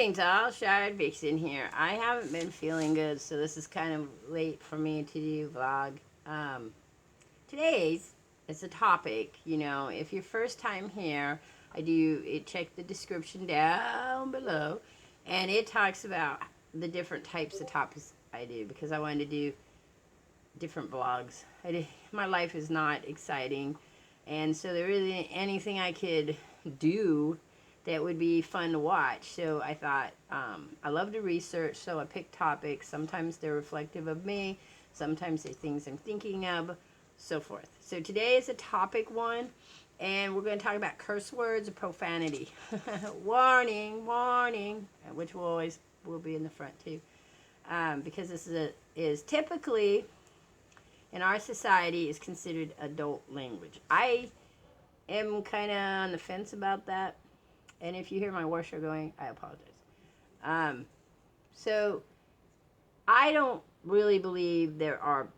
Greetings all, Shardvixen here. I haven't been feeling good, so this is kind of late for me to do vlog. Um, Today's, it's a topic, if you're first time here, check the description down below, and it talks about the different types of topics I do, because I wanted to do different vlogs. My life is not exciting, and so there isn't anything I could do that would be fun to watch. So I thought, I love to research, so I pick topics. Sometimes they're reflective of me, sometimes they're things I'm thinking of, so forth. So today is a topic one, and we're going to talk about curse words or profanity. Warning, warning, which will be in the front too, because this is typically in our society is considered adult language. I am kind of on the fence about that. And if you hear my washer going, I apologize. So I don't really believe there are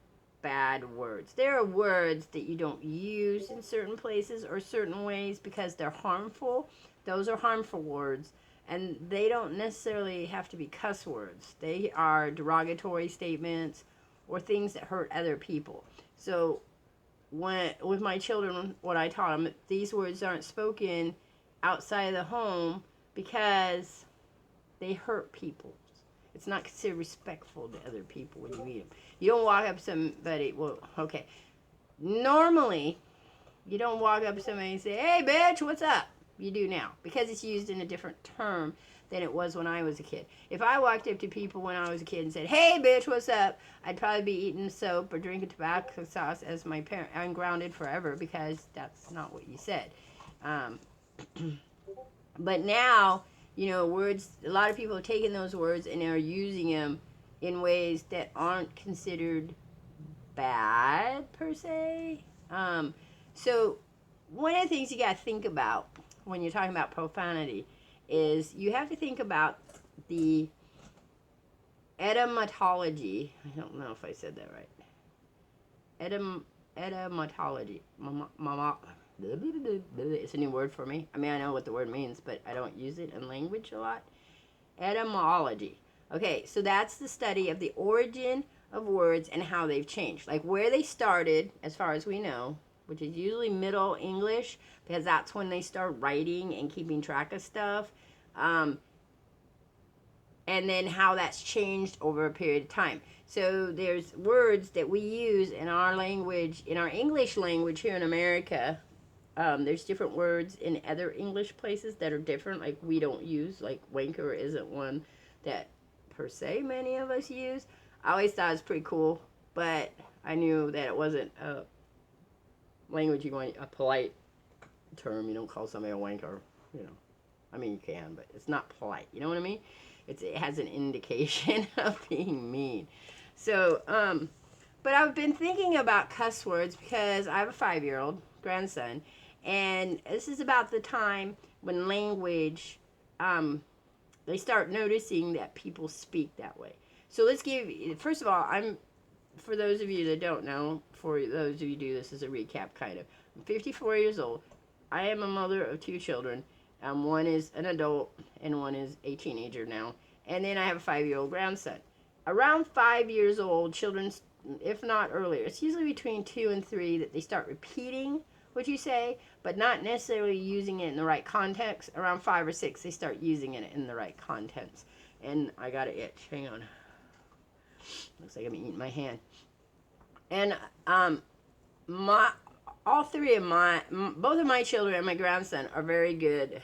bad words. There are words that you don't use in certain places or certain ways because they're harmful. Those are harmful words, and they don't necessarily have to be cuss words. They are derogatory statements or things that hurt other people. So with my children, what I taught them, these words aren't spoken outside of the home because they hurt people. It's not considered respectful to other people when you meet them. You don't walk up to somebody, normally, you don't walk up to somebody and say, "Hey, bitch, what's up?" You do now, because it's used in a different term than it was when I was a kid. If I walked up to people when I was a kid and said, "Hey, bitch, what's up?" I'd probably be eating soap or drinking tobacco sauce as my parent. I'm grounded forever because that's not what you said. But now, words, a lot of people have taken those words and are using them in ways that aren't considered bad, per se. So, one of the things you got to think about when you're talking about profanity is you have to think about the etymology. I don't know if I said that right. Etymology. It's a new word for me. I mean, I know what the word means, but I don't use it in language a lot. Etymology. Okay, so that's the study of the origin of words and how they've changed. Like where they started, as far as we know, which is usually Middle English, because that's when they start writing and keeping track of stuff. And then how that's changed over a period of time. So there's words that we use in our language, in our English language here in America. There's different words in other English places that are different, like we don't use, like wanker isn't one that per se many of us use. I always thought it was pretty cool, but I knew that it wasn't a language you want, a polite term. You don't call somebody a wanker, I mean, you can, but it's not polite. You know what I mean? It has an indication of being mean. So, but I've been thinking about cuss words because I have a 5-year-old grandson, and this is about the time when language, they start noticing that people speak that way. So let's first of all, for those of you that don't know, for those of you who do this as a recap kind of, I'm 54 years old. I am a mother of 2 children. One is an adult and one is a teenager now. And then I have a 5-year-old grandson. Around 5 years old, children, if not earlier, it's usually between 2 and 3 that they start repeating what you say, but not necessarily using it in the right context. Around 5 or 6, they start using it in the right context. And I got an itch. Hang on. Looks like I'm eating my hand. And both of my children and my grandson are very good,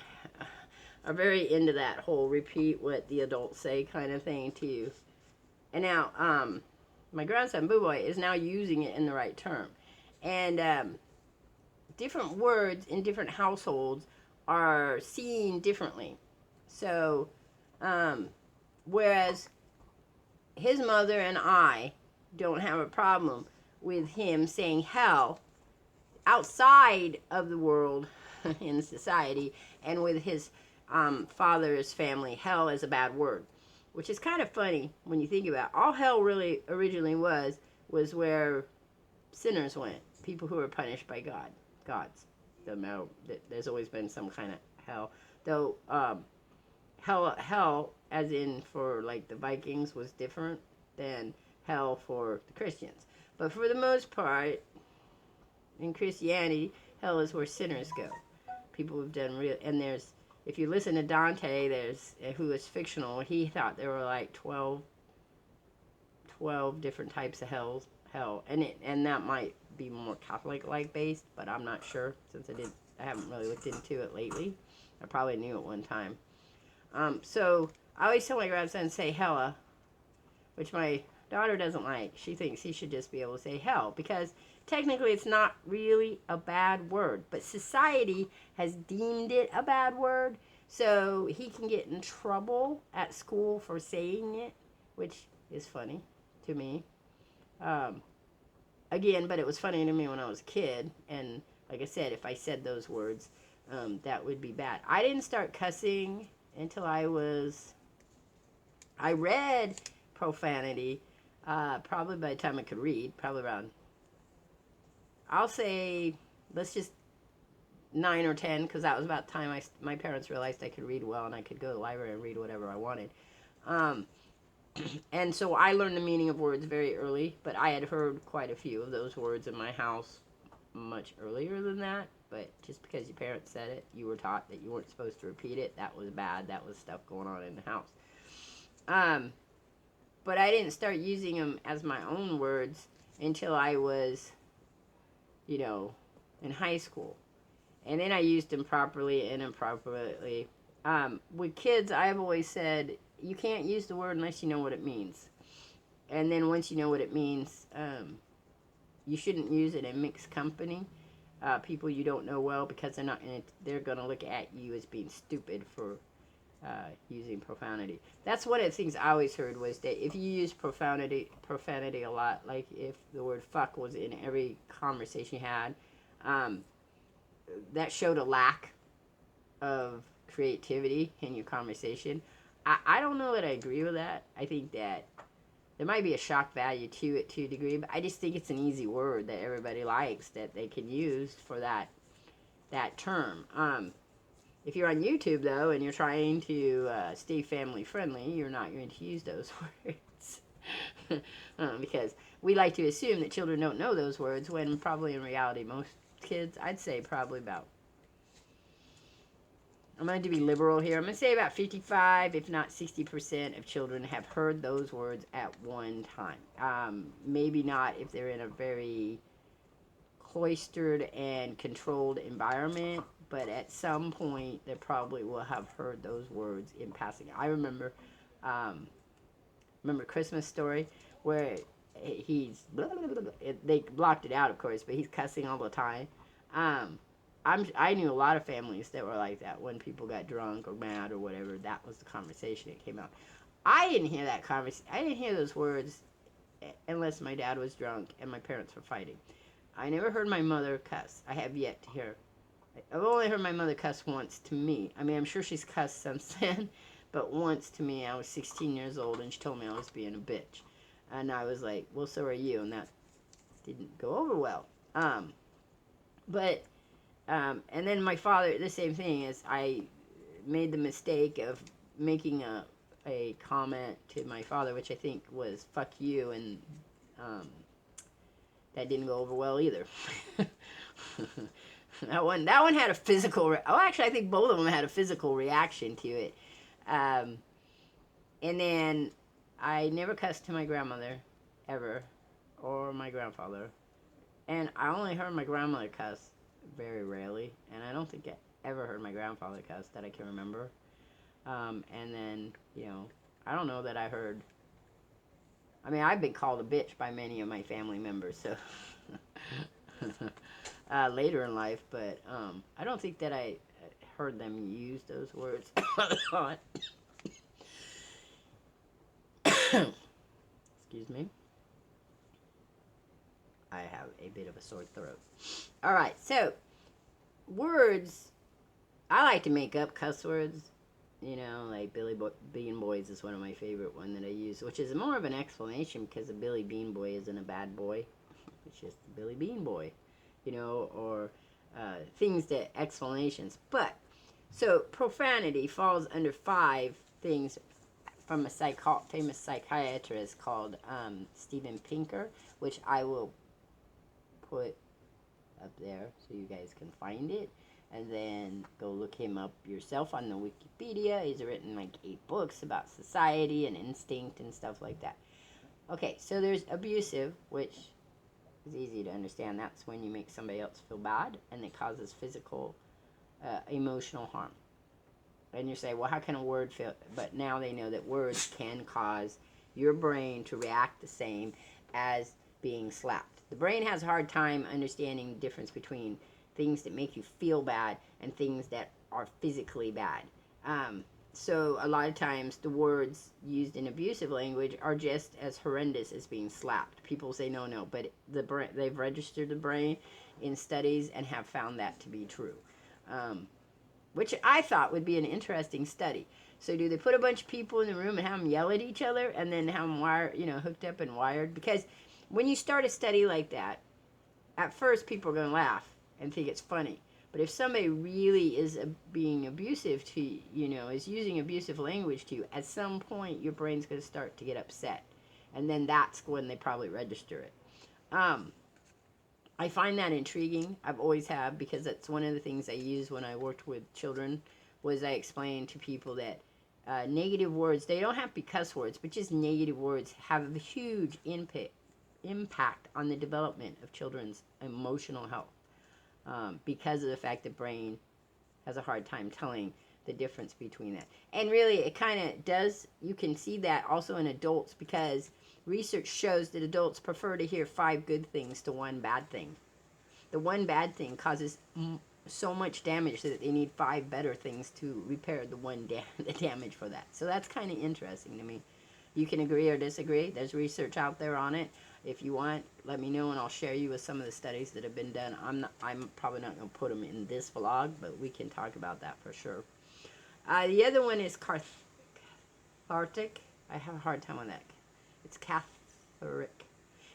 are very into that whole repeat what the adults say kind of thing too. And now, my grandson, Boo Boy, is now using it in the right term. And different words in different households are seen differently. So, whereas his mother and I don't have a problem with him saying hell outside of the world in society, and with his father's family, hell is a bad word, which is kind of funny when you think about it. All hell really originally was where sinners went, people who were punished by gods. There's always been some kind of hell, though hell, as in for like the Vikings, was different than hell for the Christians. But for the most part, in Christianity, hell is where sinners go. People who've done real, and there's, if you listen to Dante, there's, who is fictional, he thought there were like 12 different types of hell, and that might be more Catholic like based, but I'm not sure since I haven't really looked into it lately. I probably knew at one time. So I always tell my grandson say hella, which my daughter doesn't like. She thinks he should just be able to say hell because technically it's not really a bad word, but society has deemed it a bad word, so he can get in trouble at school for saying it, which is funny to me. Again, but it was funny to me when I was a kid, and like I said, if I said those words, that would be bad. I didn't start cussing until I read Profanity, probably by the time I could read, probably around, I'll say, let's just 9 or 10, because that was about the time my parents realized I could read well and I could go to the library and read whatever I wanted. And so I learned the meaning of words very early, but I had heard quite a few of those words in my house much earlier than that. But just because your parents said it, you were taught that you weren't supposed to repeat it. That was bad. That was stuff going on in the house. But I didn't start using them as my own words until I was, in high school. And then I used them properly and improperly. With kids, I've always said, you can't use the word unless you know what it means. And then once you know what it means, you shouldn't use it in mixed company. People you don't know well, because they're going to look at you as being stupid for using profanity. That's one of the things I always heard, was that if you use profanity a lot, like if the word fuck was in every conversation you had, that showed a lack of creativity in your conversation. I don't know that I agree with that. I think that there might be a shock value to it to a degree, but I just think it's an easy word that everybody likes, that they can use for that term. If you're on YouTube, though, and you're trying to stay family friendly, you're not going to use those words. Because we like to assume that children don't know those words, when probably in reality most kids, I'd say probably about, I'm going to be liberal here, I'm going to say about 55, if not 60% of children have heard those words at one time. Maybe not if they're in a very cloistered and controlled environment, but at some point they probably will have heard those words in passing. I remember Christmas Story, where they blocked it out, of course, but he's cussing all the time. I knew a lot of families that were like that. When people got drunk or mad or whatever, that was the conversation that came out. I didn't hear that conversation. I didn't hear those words unless my dad was drunk and my parents were fighting. I never heard my mother cuss. I have yet to hear. I've only heard my mother cuss once to me. I mean, I'm sure she's cussed since then, but once to me. I was 16 years old, and she told me I was being a bitch. And I was like, well, so are you, and that didn't go over well. And then my father, the same thing, is I made the mistake of making a comment to my father, which I think was fuck you, and that didn't go over well either. that one had a physical, actually I think both of them had a physical reaction to it. And then I never cussed to my grandmother, ever, or my grandfather. And I only heard my grandmother cuss very rarely, and I don't think I ever heard my grandfather cuss that I can remember. And then, I don't know that I heard, I mean, I've been called a bitch by many of my family members, so later in life, but I don't think that I heard them use those words a lot. Excuse me. I have a bit of a sore throat. All right, so words, I like to make up cuss words. Like Bean Boys is one of my favorite one that I use, which is more of an explanation, because a Billy Bean Boy isn't a bad boy. It's just a Billy Bean Boy, or things that explanations. But So profanity falls under 5 things from a famous psychiatrist called Steven Pinker, which I will put up there so you guys can find it. And then go look him up yourself on the Wikipedia. He's written like 8 books about society and instinct and stuff like that. Okay, so there's abusive, which is easy to understand. That's when you make somebody else feel bad and it causes physical, emotional harm. And you say, well, how can a word feel? But now they know that words can cause your brain to react the same as being slapped. The brain has a hard time understanding the difference between things that make you feel bad and things that are physically bad. So a lot of times the words used in abusive language are just as horrendous as being slapped. People say no, but they've registered the brain in studies and have found that to be true, which I thought would be an interesting study. So do they put a bunch of people in the room and have them yell at each other and then have them hooked up and wired? Because when you start a study like that, at first people are going to laugh and think it's funny. But if somebody really is being abusive to you, is using abusive language to you, at some point your brain's going to start to get upset. And then that's when they probably register it. I find that intriguing. I've always have, because that's one of the things I used when I worked with children, was I explained to people that negative words, they don't have to be cuss words, but just negative words have a huge impact on the development of children's emotional health. Because of the fact the brain has a hard time telling the difference between that. And really, it kind of does, you can see that also in adults, because research shows that adults prefer to hear 5 good things to 1 bad thing. The 1 bad thing causes so much damage that they need 5 better things to repair the damage for that. So that's kind of interesting to me. You can agree or disagree. There's research out there on it. If you want, let me know and I'll share you with some of the studies that have been done. I'm probably not going to put them in this vlog, but we can talk about that for sure. The other one is cathartic. I have a hard time on that. It's cathartic.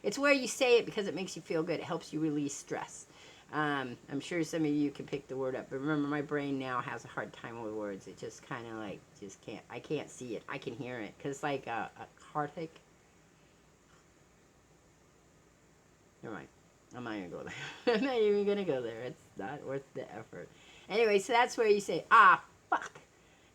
It's where you say it because it makes you feel good. It helps you release stress. I'm sure some of you can pick the word up, but remember, my brain now has a hard time with words. It just kind of like, I can't see it. I can hear it, because it's like a cathartic. Never mind. I'm not going to go there. I'm not even going to go there. It's not worth the effort. Anyway, so that's where you say, fuck,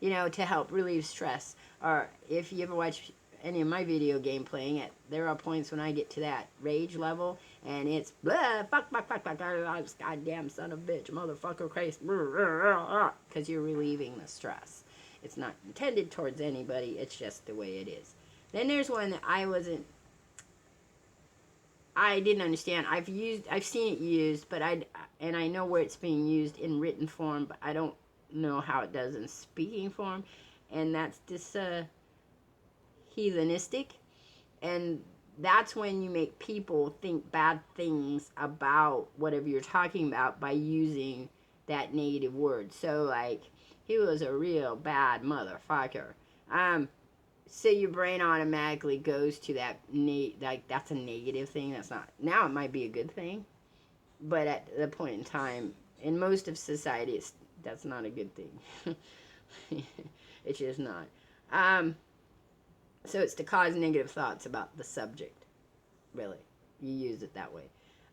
to help relieve stress. Or if you ever watch any of my video game playing, there are points when I get to that rage level, and it's, blah, fuck, goddamn son of a bitch, motherfucker, Christ, because you're relieving the stress. It's not intended towards anybody. It's just the way it is. Then there's one that I didn't understand. I've seen it used, but I know where it's being used in written form, but I don't know how it does in speaking form, and that's this heathenistic, and that's when you make people think bad things about whatever you're talking about by using that negative word. So like, he was a real bad motherfucker. So your brain automatically goes to that, like, that's a negative thing. That's not, now it might be a good thing, but at the point in time, in most of society, that's not a good thing. It's just not. So it's to cause negative thoughts about the subject, really. You use it that way.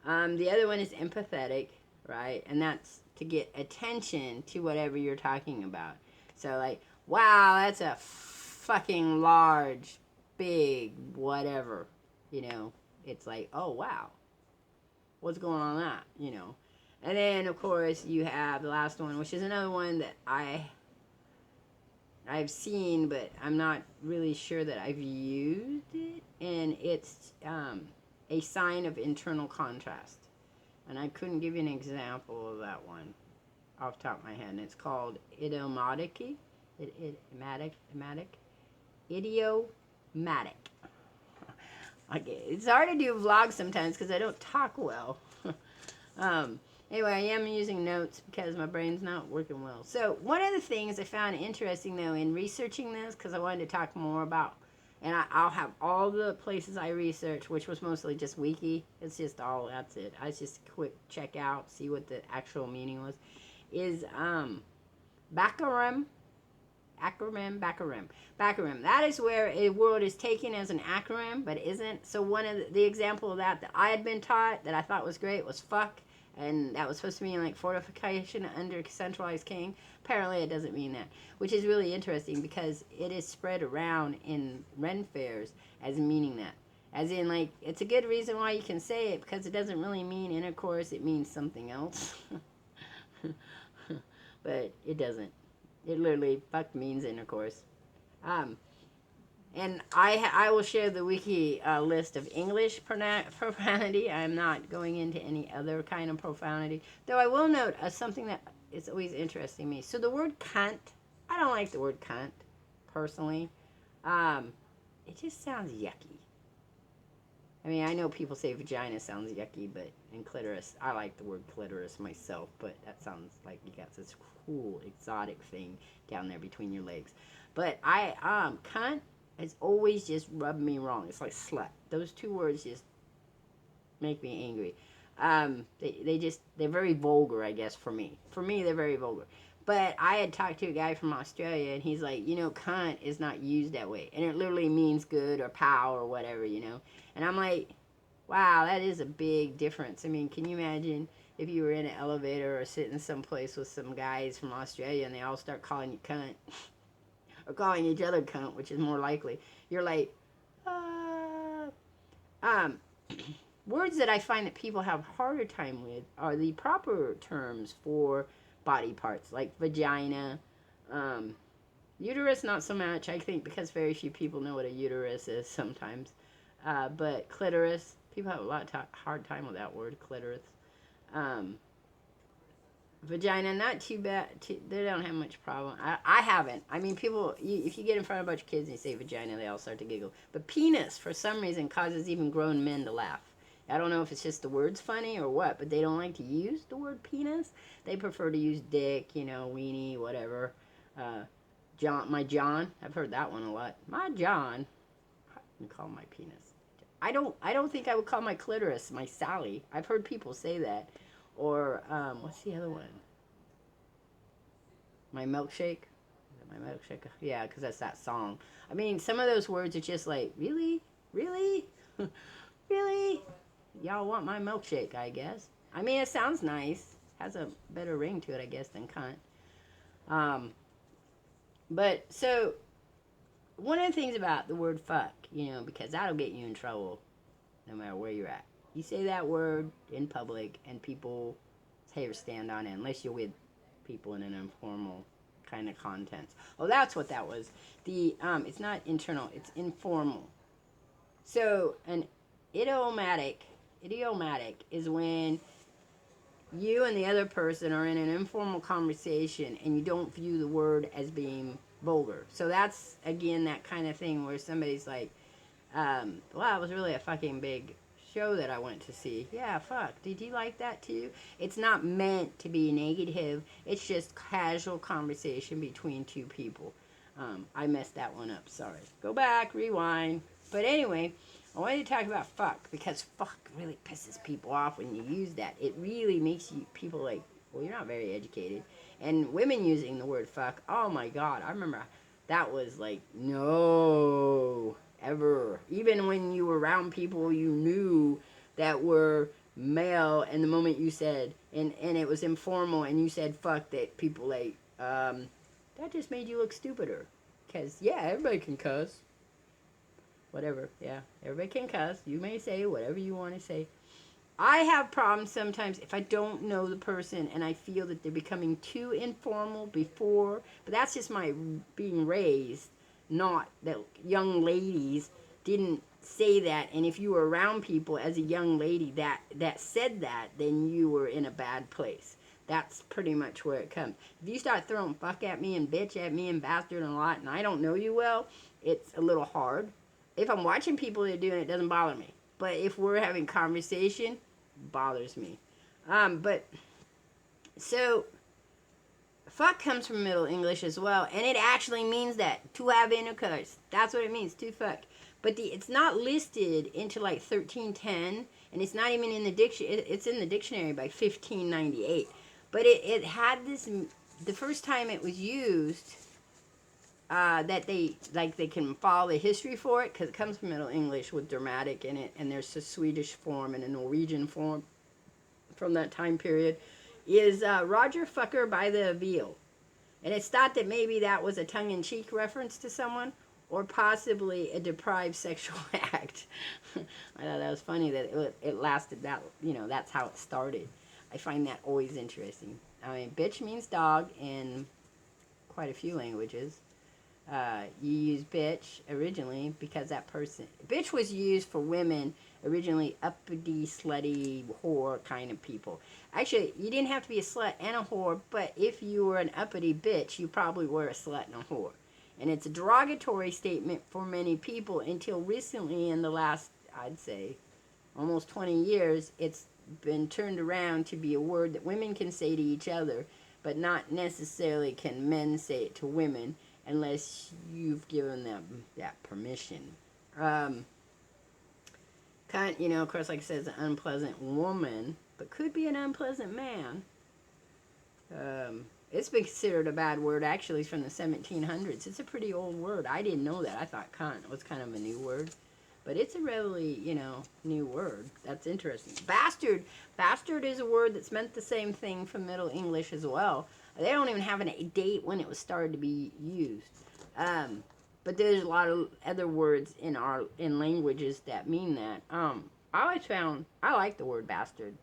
The other one is empathetic, right? And that's to get attention to whatever you're talking about. So like, wow, that's a fucking large, big, whatever, it's like, oh wow, what's going on with that, And then of course you have the last one, which is another one that I've seen, but I'm not really sure that I've used it, and it's a sign of internal contrast, and I couldn't give you an example of that one off the top of my head, and it's called idiomatic. Idiomatic. Okay, it's hard to do vlogs sometimes because I don't talk well. Anyway, I am using notes because my brain's not working well. So one of the things I found interesting, though, in researching this, because I wanted to talk more about, and I'll have all the places I researched, which was mostly just wiki. It's just that's it. I just quick check out, see what the actual meaning was, is Baccarum. Baccarum. That is where a word is taken as an acronym, but isn't. So one of the example of that I had been taught that I thought was great was fuck, and that was supposed to mean like fortification under centralized king. Apparently, it doesn't mean that, which is really interesting because it is spread around in Ren fairs as meaning that. As in, like, it's a good reason why you can say it because it doesn't really mean intercourse, it means something else. But it doesn't. It literally, fuck means intercourse. Um, and I will share the wiki list of English profanity. I'm not going into any other kind of profanity. Though I will note something that is always interesting to me. So the word cunt, I don't like the word cunt, personally. It just sounds yucky. I mean, I know people say vagina sounds yucky, but and clitoris, I like the word clitoris myself, but that sounds like you got this cool, exotic thing down there between your legs. But cunt has always just rubbed me wrong. It's like slut. Those two words just make me angry. They're very vulgar, I guess, for me. For me, they're very vulgar. But I had talked to a guy from Australia, and he's like, cunt is not used that way. And it literally means good or pow or whatever, And I'm like, wow, that is a big difference. I mean, can you imagine if you were in an elevator or sitting someplace with some guys from Australia and they all start calling you cunt? Or calling each other cunt, which is more likely. You're like, words that I find that people have harder time with are the proper terms for body parts, like vagina, uterus, not so much, I think, because very few people know what a uterus is sometimes. But clitoris, people have a lot of hard time with that word, clitoris. Vagina, not too bad. They don't have much problem. I haven't. I mean, people, if you get in front of a bunch of kids and you say vagina, they all start to giggle. But penis, for some reason, causes even grown men to laugh. I don't know if it's just the word's funny or what, but they don't like to use the word penis. They prefer to use dick, weenie, whatever. My John, I've heard that one a lot. My John, I can call my penis. I don't think I would call my clitoris my Sally. I've heard people say that. Or, what's the other one? My milkshake? My milkshake? Yeah, because that's that song. I mean, some of those words are just like, really? Really? Really? Y'all want my milkshake, I guess. I mean, it sounds nice. Has a better ring to it, I guess, than cunt. But, so, one of the things about the word fuck, because that'll get you in trouble no matter where you're at. You say that word in public and people's hair stand on it, unless you're with people in an informal kind of context. Oh, that's what that was. It's not internal, it's informal. So, an idiomatic is when you and the other person are in an informal conversation and you don't view the word as being vulgar. So that's, again, that kind of thing where somebody's like, wow, it was really a fucking big show that I went to see. Yeah, fuck. Did you like that too? It's not meant to be negative. It's just casual conversation between two people. I messed that one up. Sorry. Go back, rewind. But anyway, I wanted to talk about fuck because fuck really pisses people off when you use that. It really makes people like, well, you're not very educated. And women using the word fuck, oh my God. I remember that was like, no, ever. Even when you were around people you knew that were male, and the moment you said, and it was informal, and you said fuck, that people like, that just made you look stupider. Because, yeah, everybody can cuss. Whatever, yeah. Everybody can cuss. You may say whatever you want to say. I have problems sometimes if I don't know the person and I feel that they're becoming too informal before. But that's just my being raised. Not that young ladies didn't say that. And if you were around people as a young lady that said that, then you were in a bad place. That's pretty much where it comes. If you start throwing fuck at me and bitch at me and bastard and a lot, and I don't know you well, it's a little hard. If I'm watching people that are doing it, it doesn't bother me. But if we're having conversation, it bothers me. So, fuck comes from Middle English as well, and it actually means that, to have intercourse. That's what it means, to fuck. But it's not listed into like 1310, and it's not even in the dictionary. It's in the dictionary by 1598. But it had this the first time it was used, that they can follow the history for it, because it comes from Middle English with dramatic in it, and there's a Swedish form and a Norwegian form from that time period, is Roger Fucker by the Veal. And it's thought that maybe that was a tongue-in-cheek reference to someone, or possibly a deprived sexual act. I thought that was funny that it lasted that, that's how it started. I find that always interesting. I mean, bitch means dog in quite a few languages. You use bitch originally because that person... Bitch was used for women originally, uppity, slutty, whore kind of people. Actually, you didn't have to be a slut and a whore, but if you were an uppity bitch, you probably were a slut and a whore. And it's a derogatory statement for many people until recently, in the last, I'd say, almost 20 years, it's been turned around to be a word that women can say to each other, but not necessarily can men say it to women unless you've given them that permission. Of course, like I said, it's an unpleasant woman, but could be an unpleasant man. It's been considered a bad word, actually, from the 1700s. It's a pretty old word. I didn't know that. I thought cunt was kind of a new word. But it's a really, new word. That's interesting. Bastard. Bastard is a word that's meant the same thing from Middle English as well. They don't even have a date when it was started to be used. But there's a lot of other words in languages that mean that. I always found, I like the word bastard.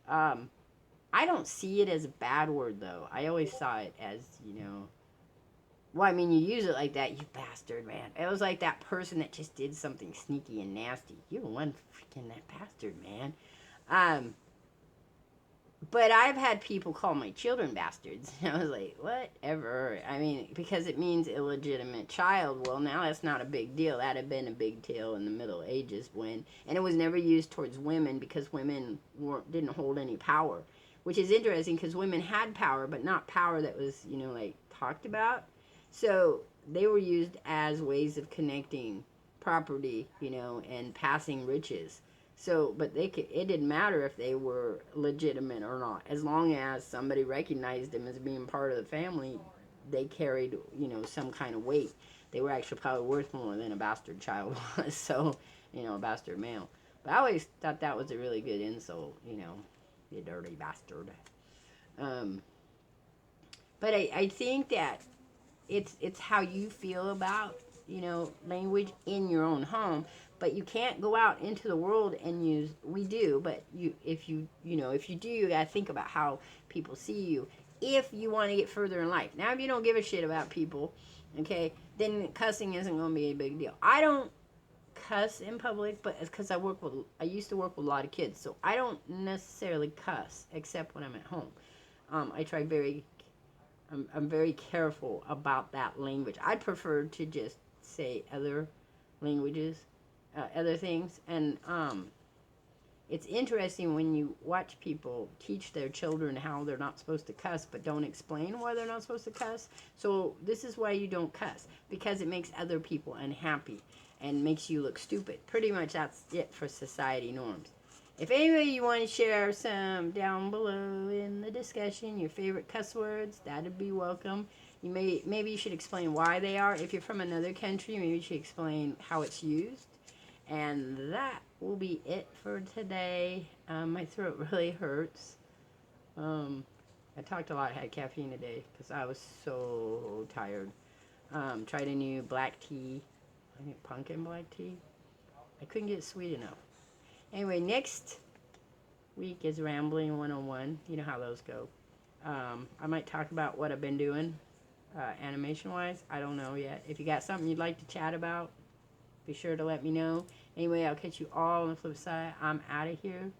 I don't see it as a bad word, though. I always saw it as, well, I mean, you use it like that, you bastard, man. It was like that person that just did something sneaky and nasty. You're one freaking that bastard, man. But I've had people call my children bastards. I was like, whatever. I mean, because it means illegitimate child. Well, now that's not a big deal. That had been a big deal in the Middle Ages and it was never used towards women because women didn't hold any power. Which is interesting because women had power, but not power that was, talked about. So they were used as ways of connecting property, and passing riches. So, but it didn't matter if they were legitimate or not. As long as somebody recognized them as being part of the family, they carried, some kind of weight. They were actually probably worth more than a bastard child was. So, a bastard male. But I always thought that was a really good insult, you dirty bastard. But I think that it's how you feel about, language in your own home. But you can't go out into the world and use, we do, but if you do, you gotta think about how people see you if you want to get further in life. Now, if you don't give a shit about people, okay, then cussing isn't going to be a big deal. I don't cuss in public, but it's because I used to work with a lot of kids, so I don't necessarily cuss, except when I'm at home. I'm very careful about that language. I'd prefer to just say other languages, other things, and it's interesting when you watch people teach their children how they're not supposed to cuss, but don't explain why they're not supposed to cuss. So this is why you don't cuss, because it makes other people unhappy and makes you look stupid. Pretty much that's it for society norms. If anybody you want to share some down below in the discussion, your favorite cuss words, that'd be welcome. Maybe you should explain why they are. If you're from another country, maybe you should explain how it's used. And that will be it for today. My throat really hurts. I talked a lot. I had caffeine today because I was so tired. Tried a new black tea. I think pumpkin black tea. I couldn't get it sweet enough. Anyway, next week is Rambling 101. You know how those go. I might talk about what I've been doing animation-wise. I don't know yet. If you got something you'd like to chat about, be sure to let me know. Anyway, I'll catch you all on the flip side. I'm out of here.